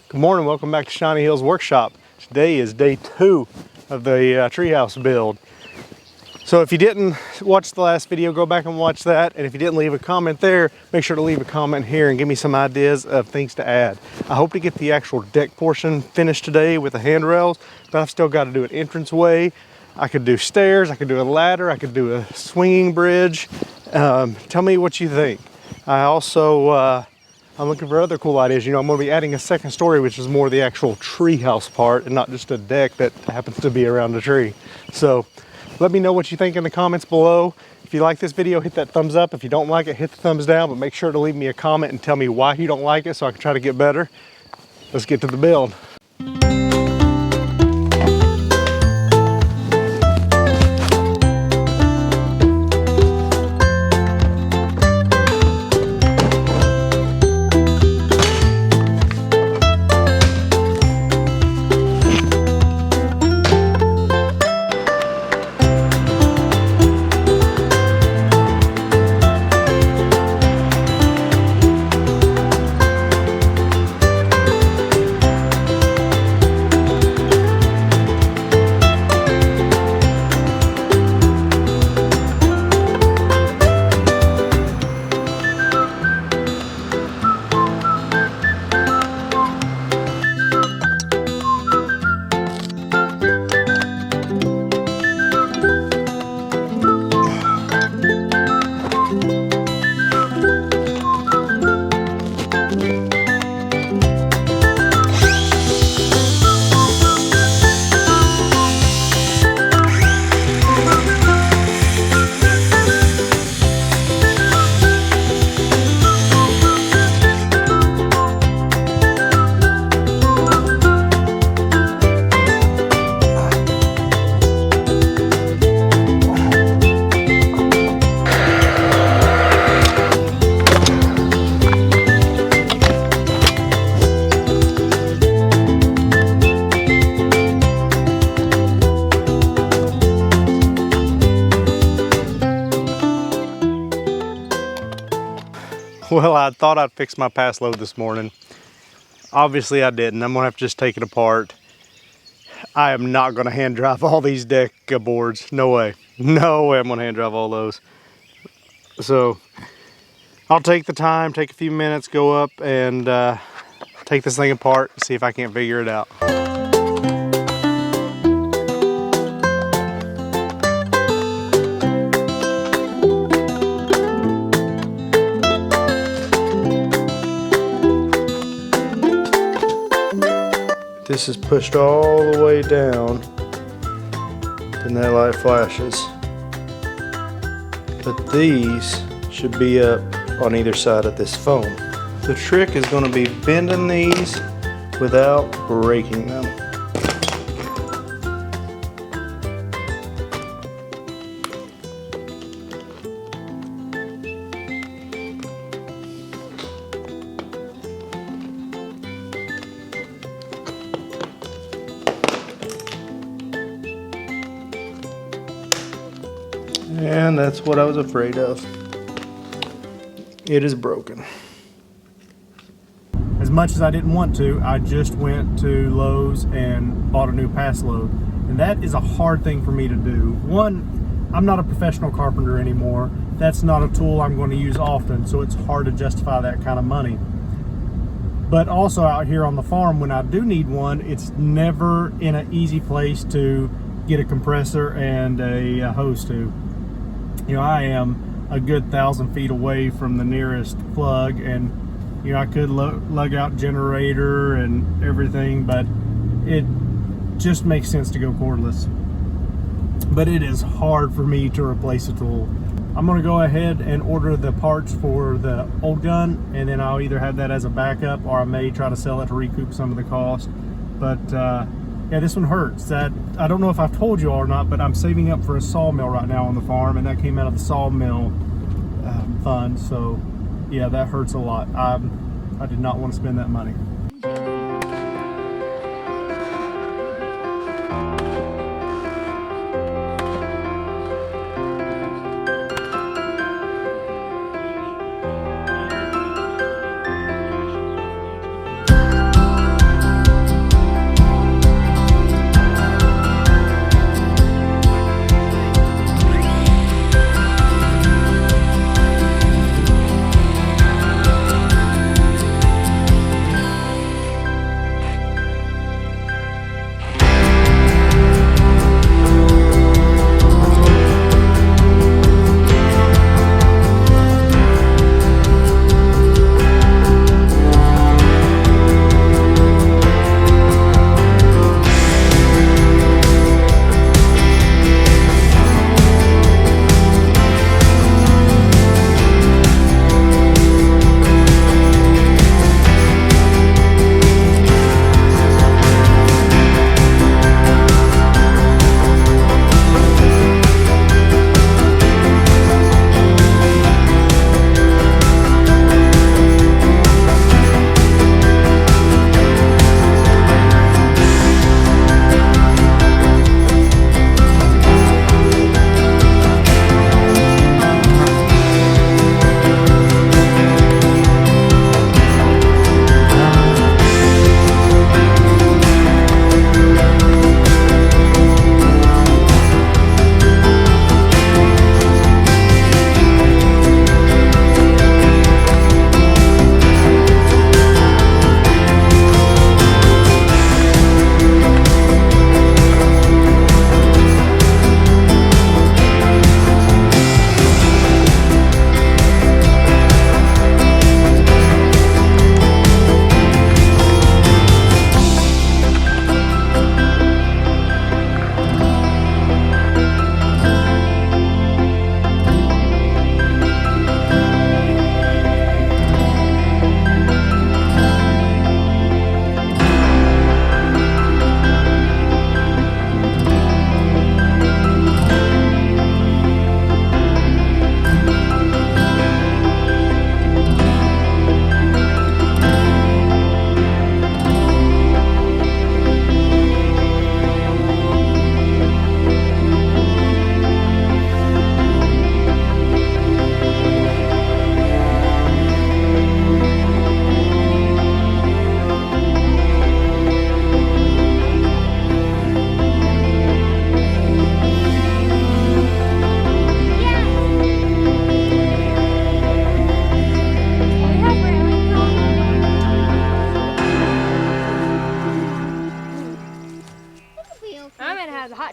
Good morning, welcome back to Shiny Hills Workshop. Today is day 2 of the treehouse build. So if you didn't watch the last video, go back and watch that. And if you didn't leave a comment there, make sure to leave a comment here and give me some ideas of things to add. I hope to get the actual deck portion finished today with the handrails, but I've still got to do an entranceway. I could do stairs, I could do a ladder, I could do a swinging bridge. Tell me what you think. I also, I'm looking for other cool ideas. You know, I'm going to be adding a second story, which is more the actual treehouse part and not just a deck that happens to be around a tree. So let me know what you think in the comments below. If you like this video, hit that thumbs up. If you don't like it, hit the thumbs down, but make sure to leave me a comment and tell me why you don't like it so I can try to get better. Let's get to the build. Well, I thought I'd fix my pass load this morning. Obviously I didn't. I'm gonna have to just take it apart. I am not gonna hand drive all these deck boards. No way. No way I'm gonna hand drive all those. So I'll take the time, take a few minutes, go up and take this thing apart, see if I can't figure it out. This is pushed all the way down and that light flashes. But these should be up on either side of this foam. The trick is going to be bending these without breaking them. And that's what I was afraid of. It is broken. As much as I didn't want to, I just went to Lowe's and bought a new pass load. And that is a hard thing for me to do. One, I'm not a professional carpenter anymore. That's not a tool I'm going to use often, so it's hard to justify that kind of money. But also out here on the farm, when I do need one, it's never in an easy place to get a compressor and a hose to. You know, I am a good 1,000 feet away from the nearest plug, and you know, I could lug out generator and everything, but it just makes sense to go cordless. But it is hard for me to replace a tool. I'm gonna go ahead and order the parts for the old gun, and then I'll either have that as a backup or I may try to sell it to recoup some of the cost. But yeah, this one hurts. That I don't know if I've told you all or not, but I'm saving up for a sawmill right now on the farm, and that came out of the sawmill fund. So yeah, that hurts a lot. I did not want to spend that money.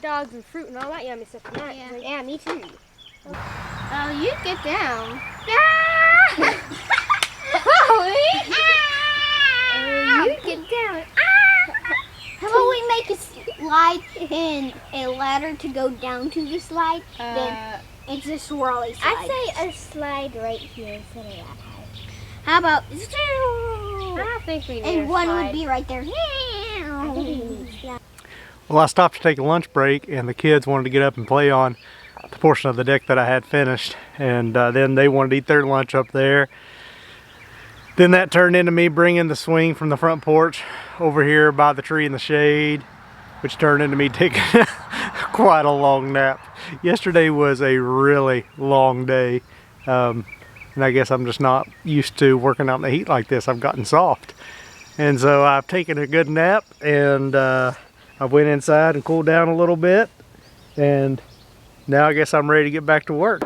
hot dogs and fruit and all that yummy stuff tonight. Yeah. Like, yeah, me too. Oh, you get down. You get down. How about we make a slide and a ladder to go down to the slide? Then it's a swirly slide. I'd say a slide right here instead of that height. How about I think we need and a one slide. would be right there. I think we need a slide. Well, I stopped to take a lunch break, and the kids wanted to get up and play on the portion of the deck that I had finished, and then they wanted to eat their lunch up there. Then that turned into me bringing the swing from the front porch over here by the tree in the shade, which turned into me taking quite a long nap. Yesterday was a really long day, and I guess I'm just not used to working out in the heat like this. I've gotten soft, and so I've taken a good nap, and I went inside and cooled down a little bit, and now I guess I'm ready to get back to work.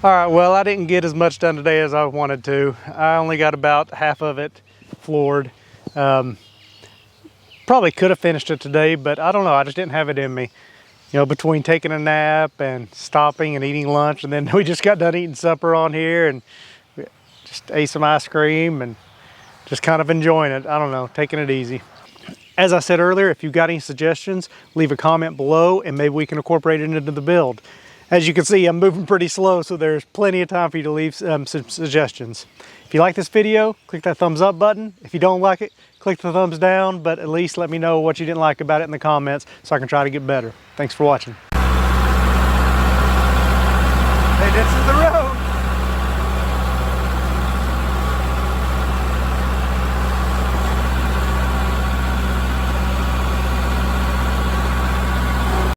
All right, well, I didn't get as much done today as I wanted to. I only got about half of it floored. Probably could have finished it today, but I don't know, I just didn't have it in me. You know, between taking a nap and stopping and eating lunch, and then we just got done eating supper on here and just ate some ice cream and just kind of enjoying it. I don't know, taking it easy. As I said earlier, if you've got any suggestions, leave a comment below and maybe we can incorporate it into the build. As you can see, I'm moving pretty slow, so there's plenty of time for you to leave some suggestions. If you like this video, click that thumbs up button. If you don't like it, click the thumbs down, but at least let me know what you didn't like about it in the comments so I can try to get better. Thanks for watching. This is the road.